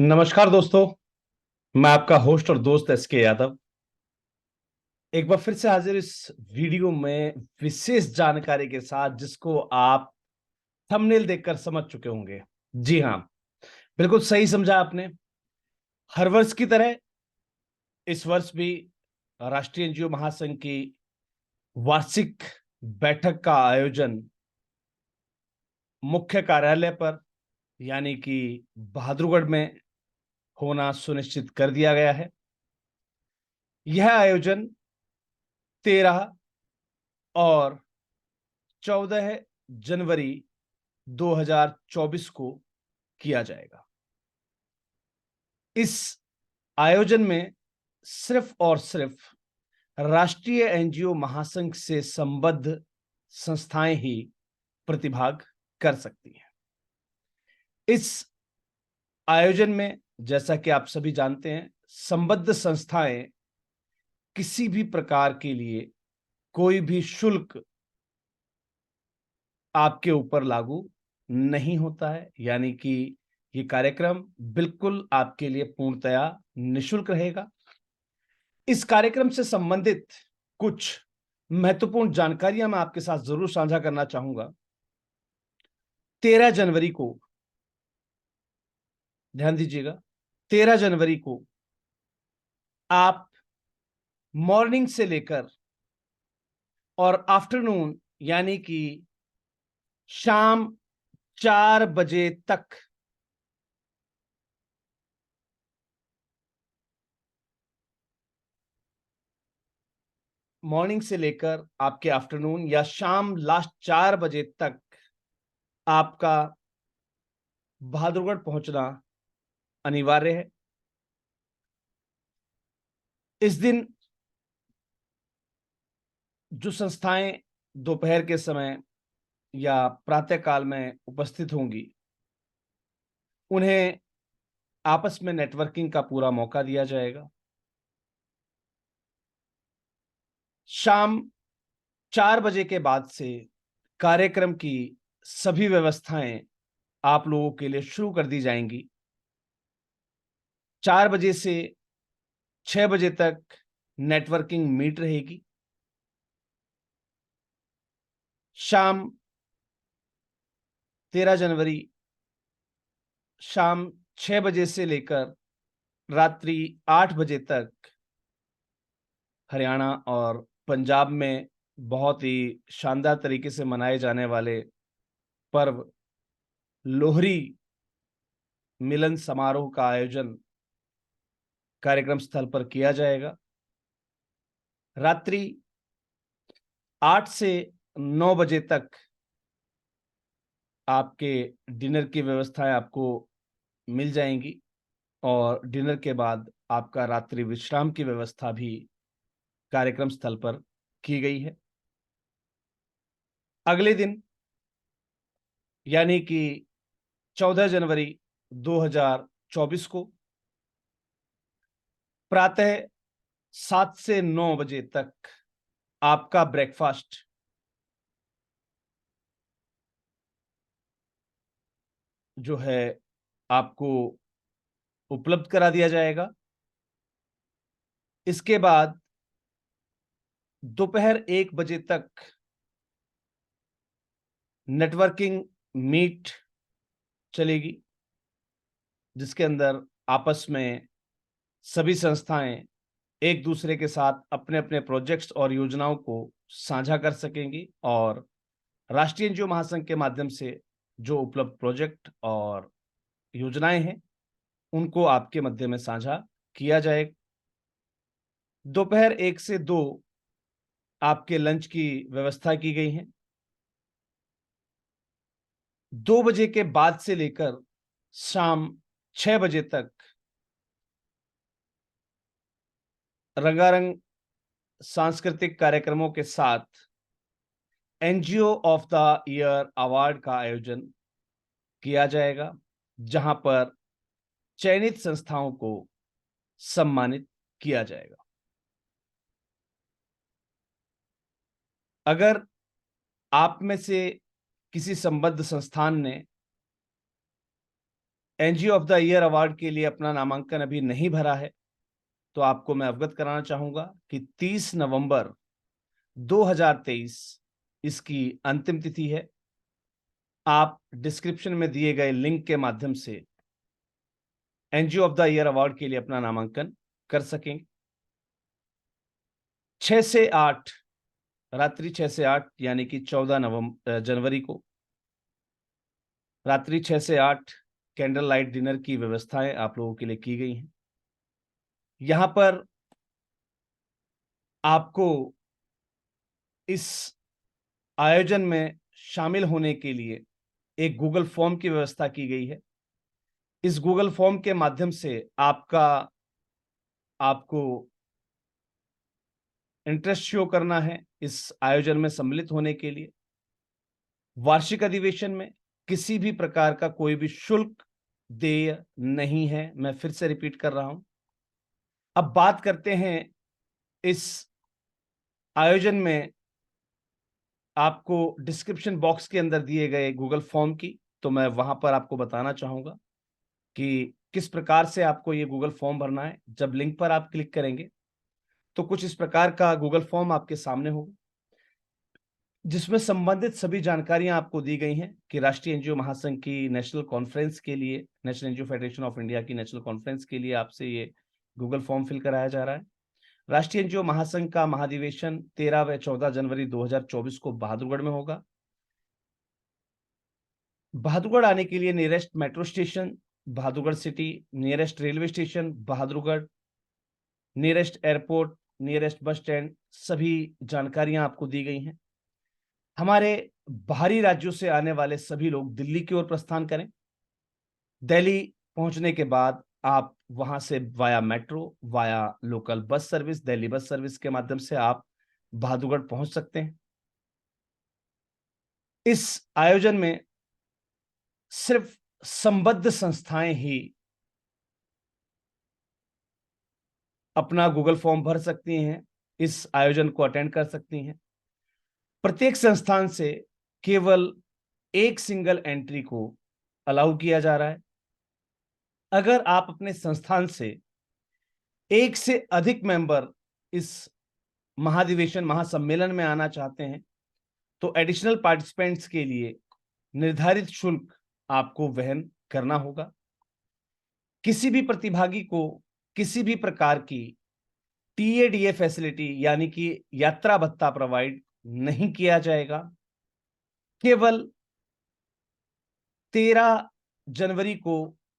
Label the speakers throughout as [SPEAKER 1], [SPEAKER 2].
[SPEAKER 1] नमस्कार दोस्तों। मैं आपका होस्ट और दोस्त एसके यादव एक बार फिर से हाजिर इस वीडियो में विशेष जानकारी के साथ, जिसको आप थंबनेल देखकर समझ चुके होंगे। जी हाँ, बिल्कुल सही समझा आपने। हर वर्ष की तरह इस वर्ष भी राष्ट्रीय एनजीओ महासंघ की वार्षिक बैठक का आयोजन मुख्य कार्यालय पर यानी कि बहादुरगढ़ में होना सुनिश्चित कर दिया गया है। यह आयोजन 13 और 14 जनवरी 2024 को किया जाएगा। इस आयोजन में सिर्फ और सिर्फ राष्ट्रीय एनजीओ महासंघ से संबद्ध संस्थाएं ही प्रतिभाग कर सकती हैं। इस आयोजन में, जैसा कि आप सभी जानते हैं, संबद्ध संस्थाएं किसी भी प्रकार के लिए कोई भी शुल्क आपके ऊपर लागू नहीं होता है, यानी कि ये कार्यक्रम बिल्कुल आपके लिए पूर्णतया निशुल्क रहेगा। इस कार्यक्रम से संबंधित कुछ महत्वपूर्ण जानकारियां मैं आपके साथ जरूर साझा करना चाहूंगा। 13 जनवरी को, ध्यान दीजिएगा, 13 जनवरी को आप मॉर्निंग से लेकर और आफ्टरनून यानी कि शाम 4 बजे तक मॉर्निंग से लेकर आपके आफ्टरनून या शाम लास्ट 4 बजे तक आपका बहादुरगढ़ पहुंचना अनिवार्य है। इस दिन जो संस्थाएं दोपहर के समय या प्रातः काल में उपस्थित होंगी, उन्हें आपस में नेटवर्किंग का पूरा मौका दिया जाएगा। शाम 4 बजे के बाद से कार्यक्रम की सभी व्यवस्थाएं आप लोगों के लिए शुरू कर दी जाएंगी। 4 बजे से 6 बजे तक नेटवर्किंग मीट रहेगी। शाम 13 जनवरी शाम 6 बजे से लेकर रात्रि 8 बजे तक हरियाणा और पंजाब में बहुत ही शानदार तरीके से मनाए जाने वाले पर्व लोहरी मिलन समारोह का आयोजन कार्यक्रम स्थल पर किया जाएगा। रात्रि 8 से 9 बजे तक आपके डिनर की व्यवस्थाएं आपको मिल जाएंगी और डिनर के बाद आपका रात्रि विश्राम की व्यवस्था भी कार्यक्रम स्थल पर की गई है। अगले दिन यानी कि 14 जनवरी 2024 को प्रातः 7 से 9 बजे तक आपका ब्रेकफास्ट जो है आपको उपलब्ध करा दिया जाएगा। इसके बाद दोपहर 1 बजे तक नेटवर्किंग मीट चलेगी, जिसके अंदर आपस में सभी संस्थाएं एक दूसरे के साथ अपने अपने प्रोजेक्ट्स और योजनाओं को साझा कर सकेंगी और राष्ट्रीय एनजीओ महासंघ के माध्यम से जो उपलब्ध प्रोजेक्ट और योजनाएं हैं, उनको आपके मध्य में साझा किया जाएगा। दोपहर 1 से 2 आपके लंच की व्यवस्था की गई है। 2 बजे के बाद से लेकर शाम 6 बजे तक रंगारंग सांस्कृतिक कार्यक्रमों के साथ NGO of the year award का आयोजन किया जाएगा, जहां पर चयनित संस्थाओं को सम्मानित किया जाएगा। अगर आप में से किसी संबद्ध संस्थान ने NGO of the year award के लिए अपना नामांकन अभी नहीं भरा है तो आपको मैं अवगत कराना चाहूंगा कि 30 नवंबर 2023 इसकी अंतिम तिथि है। आप डिस्क्रिप्शन में दिए गए लिंक के माध्यम से NGO of the year award के लिए अपना नामांकन कर सकेंगे। 6 से 8 रात्रि 6 से 8 यानी कि 14 जनवरी को रात्रि 6 से 8 कैंडल लाइट डिनर की व्यवस्थाएं आप लोगों के लिए की गई हैं। यहां पर आपको इस आयोजन में शामिल होने के लिए एक गूगल फॉर्म की व्यवस्था की गई है। इस गूगल फॉर्म के माध्यम से आपको इंटरेस्ट शो करना है इस आयोजन में सम्मिलित होने के लिए। वार्षिक अधिवेशन में किसी भी प्रकार का कोई भी शुल्क देय नहीं है। मैं फिर से रिपीट कर रहा हूं। अब बात करते हैं इस आयोजन में आपको डिस्क्रिप्शन बॉक्स के अंदर दिए गए गूगल फॉर्म की, तो मैं वहां पर आपको बताना चाहूंगा कि किस प्रकार से आपको ये गूगल फॉर्म भरना है। जब लिंक पर आप क्लिक करेंगे तो कुछ इस प्रकार का गूगल फॉर्म आपके सामने होगा, जिसमें संबंधित सभी जानकारियां आपको दी गई हैं कि राष्ट्रीय एनजीओ महासंघ की नेशनल कॉन्फ्रेंस के लिए, national NGO federation of India की नेशनल कॉन्फ्रेंस के लिए आपसे ये गूगल फॉर्म फिल कराया जा रहा है। राष्ट्रीय एनजीओ महासंघ का महाधिवेशन 13 व 14 जनवरी 2024 को बहादुरगढ़ में होगा। बहादुरगढ़ आने के लिए nearest metro station Bahadurgarh city, nearest railway station Bahadurgarh, nearest airport, nearest bus stand, सभी जानकारियां आपको दी गई हैं। हमारे बाहरी राज्यों से आने वाले सभी लोग दिल्ली की ओर प्रस्थान करें। दिल्ली पहुंचने के बाद आप वहां से via metro, via local bus service, Delhi bus service के माध्यम से आप बहादुरगढ़ पहुंच सकते हैं। इस आयोजन में सिर्फ संबद्ध संस्थाएं ही अपना गूगल फॉर्म भर सकती हैं, इस आयोजन को अटेंड कर सकती हैं। प्रत्येक संस्थान से केवल एक सिंगल एंट्री को अलाउ किया जा रहा है। अगर आप अपने संस्थान से एक से अधिक मेंबर इस महाधिवेशन महासम्मेलन में आना चाहते हैं तो एडिशनल पार्टिसिपेंट्स के लिए निर्धारित शुल्क आपको वहन करना होगा। किसी भी प्रतिभागी को किसी भी प्रकार की टीएडीए फैसिलिटी यानी कि यात्रा भत्ता प्रोवाइड नहीं किया जाएगा। केवल 13 जनवरी को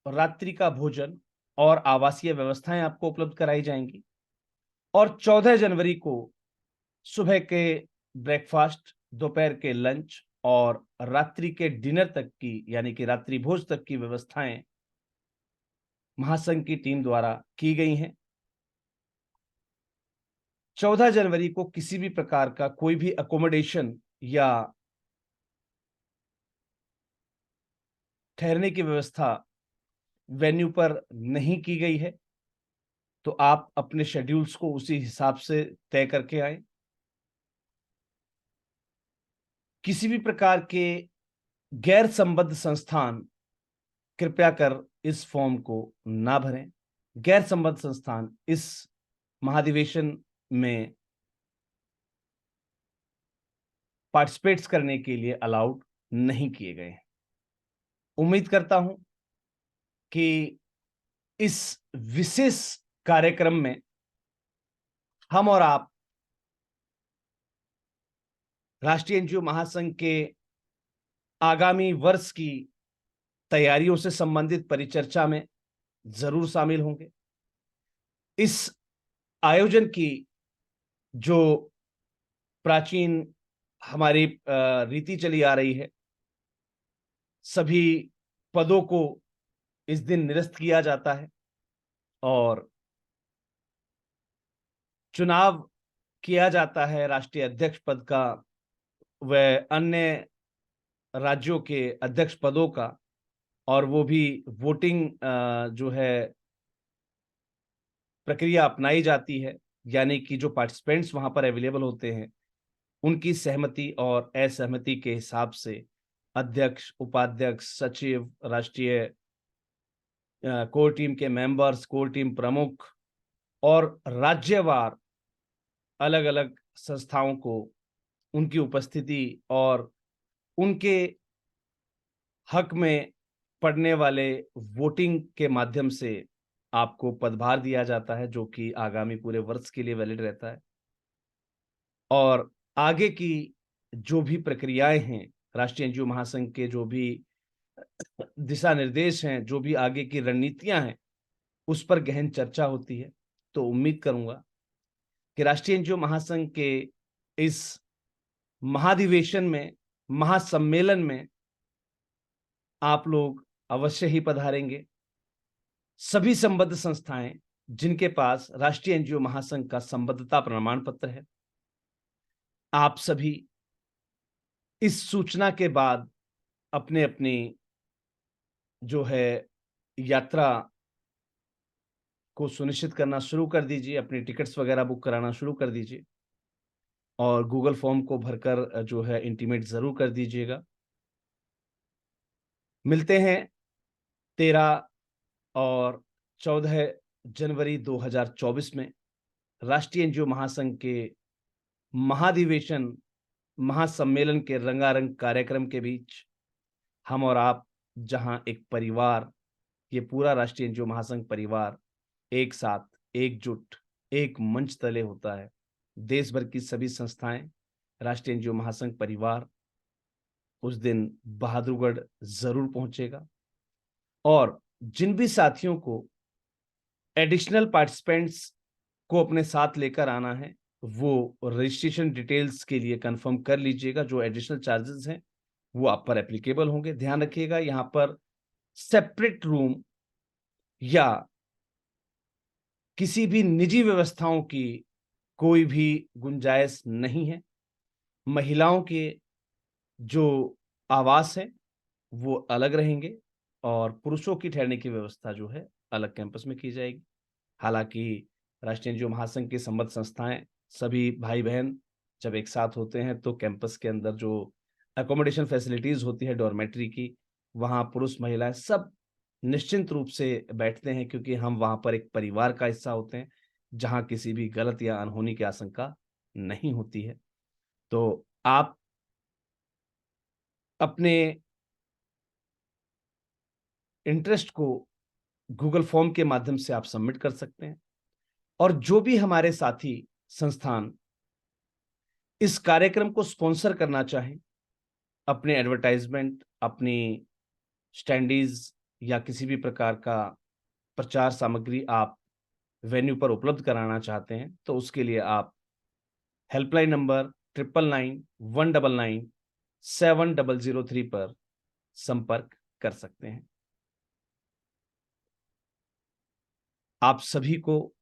[SPEAKER 1] रात्रि का भोजन और आवासीय व्यवस्थाएं आपको उपलब्ध कराई जाएंगी और 14 जनवरी को सुबह के ब्रेकफास्ट, दोपहर के लंच और रात्रि के डिनर तक की यानी कि रात्रि भोज तक की व्यवस्थाएं महासंघ की टीम द्वारा की गई हैं। 14 जनवरी को किसी भी प्रकार का कोई भी अकोमोडेशन या ठहरने की व्यवस्था वेन्यू पर नहीं की गई है, तो आप अपने शेड्यूल्स को उसी हिसाब से तय करके आए। किसी भी प्रकार के गैर संबद्ध संस्थान कृपया कर इस फॉर्म को ना भरें। गैर संबद्ध संस्थान इस महाधिवेशन में पार्टिसिपेट्स करने के लिए अलाउड नहीं किए गए हैं। उम्मीद करता हूं कि इस विशेष कार्यक्रम में हम और आप राष्ट्रीय एनजीओ महासंघ के आगामी वर्ष की तैयारियों से संबंधित परिचर्चा में जरूर शामिल होंगे। इस आयोजन की जो प्राचीन हमारी रीति चली आ रही है, सभी पदों को इस दिन निरस्त किया जाता है और चुनाव किया जाता है राष्ट्रीय अध्यक्ष पद का व अन्य राज्यों के अध्यक्ष पदों का, और वो भी वोटिंग जो है प्रक्रिया अपनाई जाती है, यानी कि जो पार्टिसिपेंट्स वहां पर अवेलेबल होते हैं उनकी सहमति और असहमति के हिसाब से अध्यक्ष, उपाध्यक्ष, सचिव, राष्ट्रीय कोर टीम के मेंबर्स, कोर टीम प्रमुख और राज्यवार अलग अलग संस्थाओं को उनकी उपस्थिति और उनके हक में पड़ने वाले वोटिंग के माध्यम से आपको पदभार दिया जाता है, जो कि आगामी पूरे वर्ष के लिए वैलिड रहता है। और आगे की जो भी प्रक्रियाएं हैं, राष्ट्रीय एनजीओ महासंघ के जो भी दिशा निर्देश हैं, जो भी आगे की रणनीतियां हैं, उस पर गहन चर्चा होती है। तो उम्मीद करूंगा कि राष्ट्रीय एनजीओ महासंघ के इस महाधिवेशन में, महासम्मेलन में आप लोग अवश्य ही पधारेंगे। सभी संबद्ध संस्थाएं जिनके पास राष्ट्रीय एनजीओ महासंघ का संबद्धता प्रमाण पत्र है, आप सभी इस सूचना के बाद अपने अपनी जो है यात्रा को सुनिश्चित करना शुरू कर दीजिए, अपनी टिकट्स वगैरह बुक कराना शुरू कर दीजिए और गूगल फॉर्म को भरकर जो है इंटीमेट जरूर कर दीजिएगा। मिलते हैं 13 और 14 जनवरी 2024 में राष्ट्रीय एनजीओ महासंघ के महाधिवेशन, महासम्मेलन के रंगारंग कार्यक्रम के बीच। हम और आप जहां एक परिवार, ये पूरा राष्ट्रीय एनजीओ महासंघ परिवार एक साथ, एकजुट, एक मंच तले होता है। देश भर की सभी संस्थाएं, राष्ट्रीय एनजीओ महासंघ परिवार उस दिन बहादुरगढ़ जरूर पहुंचेगा। और जिन भी साथियों को एडिशनल पार्टिसिपेंट्स को अपने साथ लेकर आना है, वो रजिस्ट्रेशन डिटेल्स के लिए कंफर्म कर लीजिएगा। जो एडिशनल चार्जेस हैं वो आप पर एप्लीकेबल होंगे। ध्यान रखिएगा, यहां पर सेपरेट रूम या किसी भी निजी व्यवस्थाओं की कोई भी गुंजाइश नहीं है। महिलाओं के जो आवास है वो अलग रहेंगे और पुरुषों की ठहरने की व्यवस्था जो है अलग कैंपस में की जाएगी। हालांकि राष्ट्रीय एनजीओ महासंघ की संबद्ध संस्थाएं, सभी भाई बहन जब एक साथ होते हैं तो कैंपस के अंदर जो अकोमोडेशन फैसिलिटीज होती है डॉर्मेट्री की, वहां पुरुष महिलाएं सब निश्चिंत रूप से बैठते हैं, क्योंकि हम वहां पर एक परिवार का हिस्सा होते हैं जहां किसी भी गलत या अनहोनी की आशंका नहीं होती है। तो आप अपने इंटरेस्ट को गूगल फॉर्म के माध्यम से आप सबमिट कर सकते हैं। और जो भी हमारे साथी संस्थान इस कार्यक्रम को स्पॉन्सर करना चाहें, अपने एडवर्टाइजमेंट, अपनी स्टैंडीज या किसी भी प्रकार का प्रचार सामग्री आप वेन्यू पर उपलब्ध कराना चाहते हैं, तो उसके लिए आप हेल्पलाइन नंबर 9991997003 पर संपर्क कर सकते हैं। आप सभी को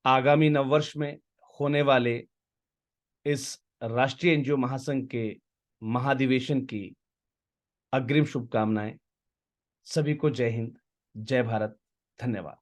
[SPEAKER 1] आगामी नववर्ष में होने वाले इस राष्ट्रीय एनजीओ महासंघ के महाधिवेशन की अग्रिम शुभकामनाएं। सभी को जय हिंद, जय भारत, धन्यवाद।